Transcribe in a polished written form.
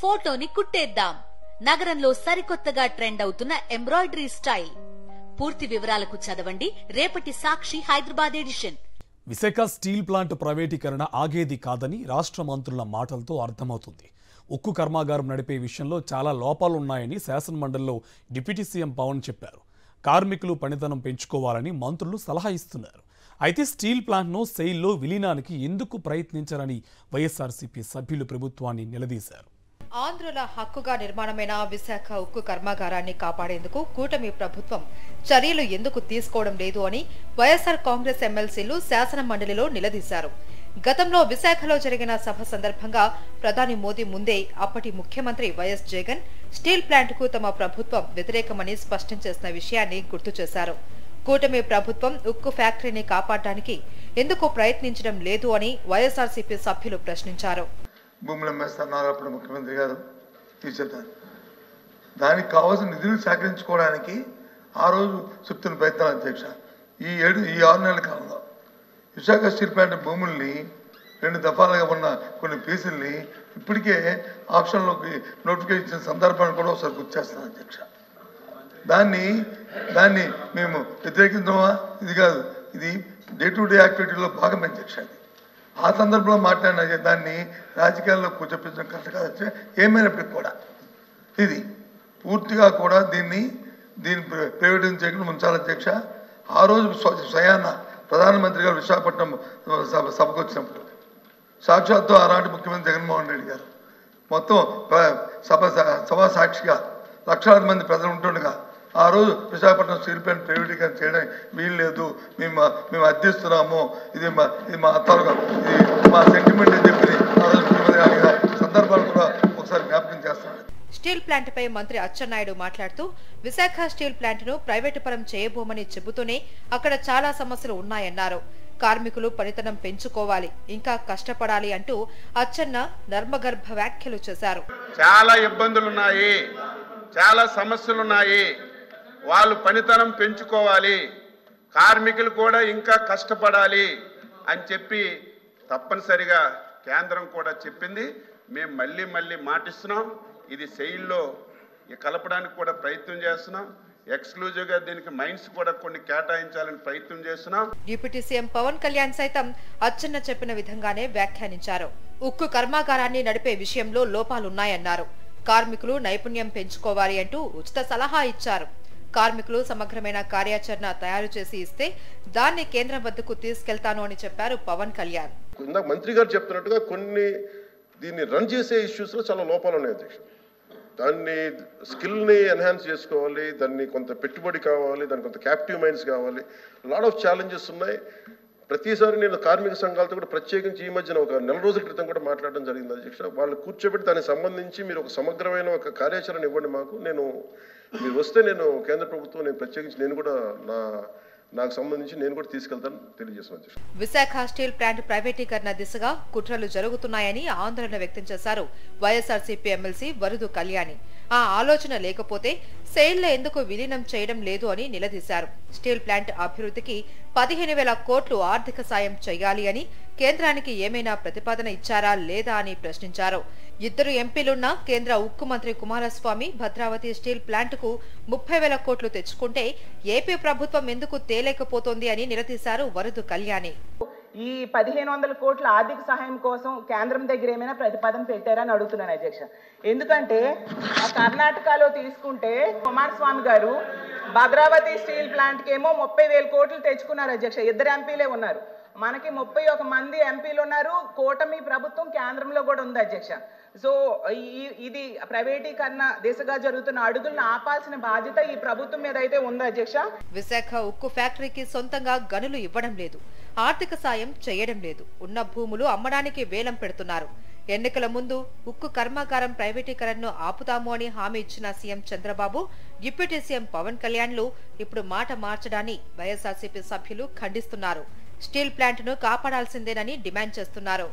ఫోటోని కుట్టేద్దాం. నగరంలో సరికొత్తగా ట్రెండ్ అవుతున్న ఎంబ్రాయిడరీ స్టైల్. పూర్తి వివరాలకు చదవండి రేపటి Sakshi Hyderabad edition. Visakha steel plant ప్రైవేటీకరణ ఆగేది కాదని రాష్ట్ర మంత్రుల మాటలతో అర్థమవుతుంది. ఉక్కు కర్మాగారం నడిపే విషయంలో చాలా లోపాలున్నాయని శాసనమండలిలో డిప్యూటీ సీఎం పవన్ చెప్పారు. కార్మికులు పనితనం పెంచుకోవాలని మంత్రులు సలహా ఇస్తున్నారు. అయితే స్టీల్ ప్లాంట్ను సెయిల్లో విలీనానికి ఎందుకు ప్రయత్నించారని వైఎస్ఆర్సీపీ సభ్యులు ప్రభుత్వాన్ని నిలదీశారు. ఆంధ్రుల హక్కుగా నిర్మాణమైన విశాఖ ఉక్కు కర్మాగారాన్ని కాపాడేందుకు కూటమి ప్రభుత్వం చర్యలు ఎందుకు తీసుకోవడం లేదు అని వైఎస్ఆర్ కాంగ్రెస్ ఎమ్మెల్సీలు శాసన మండలిలో నిలదీశారు. గతంలో విశాఖలో జరిగిన సభ సందర్భంగా ప్రధాని మోదీ ముందే అప్పటి ముఖ్యమంత్రి వైఎస్ జగన్ స్టీల్ ప్లాంట్కు తమ ప్రభుత్వం వ్యతిరేకమని స్పష్టం చేసిన విషయాన్ని గుర్తు చేశారు. కూటమి ప్రభుత్వం ఉక్కు ఫ్యాక్టరీని కాపాడటానికి ఎందుకు ప్రయత్నించడం లేదు అని వైఎస్ఆర్సీపీ సభ్యులు ప్రశ్నించారు. భూములు అమ్మేస్తున్నారు అప్పుడు ముఖ్యమంత్రి గారు తీర్చేద్దారు. దానికి కావాల్సిన నిధులు సేకరించుకోవడానికి ఆ రోజు చెప్తున్న ప్రయత్నాలు అధ్యక్ష ఈ 6 నెలల కాలంలో విశాఖ స్టీల్ ప్లాంట్ భూముల్ని 2 దఫాలుగా ఉన్న కొన్ని పీసుల్ని ఇప్పటికే ఆప్షన్లోకి నోటిఫికేషన్ ఇచ్చిన సందర్భాన్ని కూడా ఒకసారి గుర్తు చేస్తున్నాను అధ్యక్ష. దాన్ని మేము వ్యతిరేకించమా? ఇది కాదు, ఇది డే టు డే యాక్టివిటీలో భాగం అధ్యక్ష. అది ఆ సందర్భంలో మాట్లాడిన దాన్ని రాజకీయాల్లో కూర్చోపించడం కరెక్ట్ కాదు. ఏమైనప్పటికీ కూడా ఇది పూర్తిగా కూడా దీన్ని ప్రైవేటైజ్ చేయకుండా ఉంచాలి అధ్యక్ష. ఆ రోజు స్వయాన ప్రధానమంత్రి గారు విశాఖపట్నం సభకు వచ్చినప్పుడు సాక్షాత్తు ఆనాటి ముఖ్యమంత్రి జగన్మోహన్ రెడ్డి గారు మొత్తం సభా సాక్షిగా లక్షలాది మంది ప్రజలు ఉంటుండగా ఆ రోజు విశాఖపట్నం స్టీల్ ప్లాంట్ ప్రైవేటీకరణ చేయడానికి వీలు లేదు, మేము అర్థిస్తున్నాము, ఇది మా అత్తాలుగా ఇది మా సెంటిమెంట్ అని చెప్పి ఆ రోజు ముఖ్యమంత్రి గారి సందర్భాలు కూడా ఒకసారి జ్ఞాపకం చేస్తున్నాను. స్టీల్ ప్లాంట్ పై మంత్రి అచ్చెన్నాయుడు మాట్లాడుతూ విశాఖ స్టీల్ ప్లాంట్ ను ప్రైవేటు పరం చేయబోమని చెబుతూనే అక్కడ చాలా సమస్యలు ఉన్నాయన్నారు. కార్మికులు పనితనం పెంచుకోవాలి, ఇంకా కష్టపడాలి అంటూ అచ్చెన్న నర్మగర్భ వ్యాఖ్యలు చేశారు. చాలా ఇబ్బందులున్నాయి, చాలా సమస్యలున్నాయి, వాళ్ళు పనితనం పెంచుకోవాలి, కార్మికులు కూడా ఇంకా కష్టపడాలి అని చెప్పి తప్పనిసరిగా కేంద్రం కూడా చెప్పింది. మేము మళ్ళీ మాటిస్తున్నాం. ఇది సెయిల్లో కలపడానికి కూడా ప్రయత్నం చేస్తున్నాం. ఎక్స్క్లూజివ్గా దీనికి మైన్స్ కూడా కొన్ని కేటాయించాలని ప్రయత్నం చేస్తున్నాం. డిప్యూటీ సీఎం పవన్ కళ్యాణ్ సైతం అచ్చెన్న చెప్పిన విధంగానే వ్యాఖ్యానించారు. ఉక్కు కర్మాగారాన్ని నడిపే విషయంలో లోపాలున్నాయన్నారు. కార్మికులు నైపుణ్యం పెంచుకోవాలి అంటూ ఉచిత సలహా ఇచ్చారు. కార్మికులు సమగ్రమైన కార్యాచరణ తయారు చేసి ఇస్తే దాన్ని కేంద్రం వద్దకు తీసుకెళ్తాను అని చెప్పారు పవన్ కళ్యాణ్. మంత్రి గారు చెప్తున్నట్టుగా కొన్ని దీన్ని రన్ చేసే ఇష్యూస్ లో చాలా లోపాలు ఉన్నాయి అధ్యక్ష. దాన్ని స్కిల్ని ఎన్హాన్స్ చేసుకోవాలి, దాన్ని కొంత పెట్టుబడి కావాలి, దానికి కొంత క్యాప్టివ్ మైండ్స్ కావాలి, లాట్ ఆఫ్ ఛాలెంజెస్ ఉన్నాయి. ప్రతిసారి నేను కార్మిక సంఘాలతో కూడా ప్రత్యేకించి ఈ మధ్యన ఒక 4 రోజుల క్రితం కూడా మాట్లాడడం జరిగింది అధ్యక్ష. వాళ్ళు కూర్చోబెట్టి దానికి సంబంధించి మీరు ఒక సమగ్రమైన ఒక కార్యాచరణ ఇవ్వండి మాకు, మీరు వస్తే నేను కేంద్ర ప్రభుత్వం నేను ప్రత్యేకించి నేను కూడా నాకు సంబంధించి నేను కూడా తీసుకెళ్తాను తెలియజేస్తున్నాను. విశాఖ స్టీల్ ప్లాంట్ ప్రైవేటీకరణ దిశగా కుట్రలు జరుగుతున్నాయని ఆందోళన వ్యక్తం చేశారు వైఎస్ఆర్సీపీ ఎమ్మెల్సీ వరుదు కళ్యాణి. ఆ ఆలోచన లేకపోతే సెయిల్లో ఎందుకు విలీనం చేయడం లేదు అని నిలదీశారు. స్టీల్ ప్లాంట్ అభివృద్ధికి 15,000 కోట్లు ఆర్థిక సాయం చేయాలి అని కేంద్రానికి ఏమైనా ప్రతిపాదన ఇచ్చారా లేదా అని ప్రశ్నించారు. 2 ఎంపీలున్న కేంద్ర ఉక్కు మంత్రి కుమారస్వామి భద్రావతి స్టీల్ ప్లాంట్ కు 30,000 కోట్లు తెచ్చుకుంటే ఏపీ ప్రభుత్వం ఎందుకు తేలేకపోతోంది అని నిలదీశారు వరుదు కళ్యాణి. ఈ 1,500 కోట్ల ఆర్థిక సహాయం కోసం కేంద్రం దగ్గర ఏమైనా ప్రతిపాదన పెట్టారని అడుగుతున్నాను అధ్యక్ష. ఎందుకంటే కర్ణాటకలో తీసుకుంటే కుమారస్వామి గారు భద్రావతి స్టీల్ ప్లాంట్కి ఏమో 30,000 కోట్లు తెచ్చుకున్నారు అధ్యక్ష. 2 ఎంపీలే ఉన్నారు. మనకి 31 మంది ఎంపీలు ఉన్నారు. కూటమి ప్రభుత్వం కేంద్రంలో కూడా ఉంది అధ్యక్ష. సో ఇది ప్రైవేటీకరణ దిశగా జరుగుతున్న అడుగులను ఆపాల్సిన బాధ్యత ఈ ప్రభుత్వం మీద అయితే ఉంది అధ్యక్ష. విశాఖ ఉక్కు ఫ్యాక్టరీకి సొంతంగా గనులు ఇవ్వడం లేదు, ఆర్థిక సాయం చేయడం లేదు, ఉన్న భూములు అమ్మడానికి వేలం పెడుతున్నారు. ఎన్నికల ముందు ఉక్కు కర్మాగారం ప్రైవేటీకరణను ఆపుతాము అని హామీ ఇచ్చిన CM Chandrababu, deputy CM Pawan కళ్యాణ్లు ఇప్పుడు మాట మార్చడాన్ని వైఎస్ఆర్సీపీ సభ్యులు ఖండిస్తున్నారు. స్టీల్ ప్లాంట్ ను కాపాడాల్సిందేనని డిమాండ్ చేస్తున్నారు.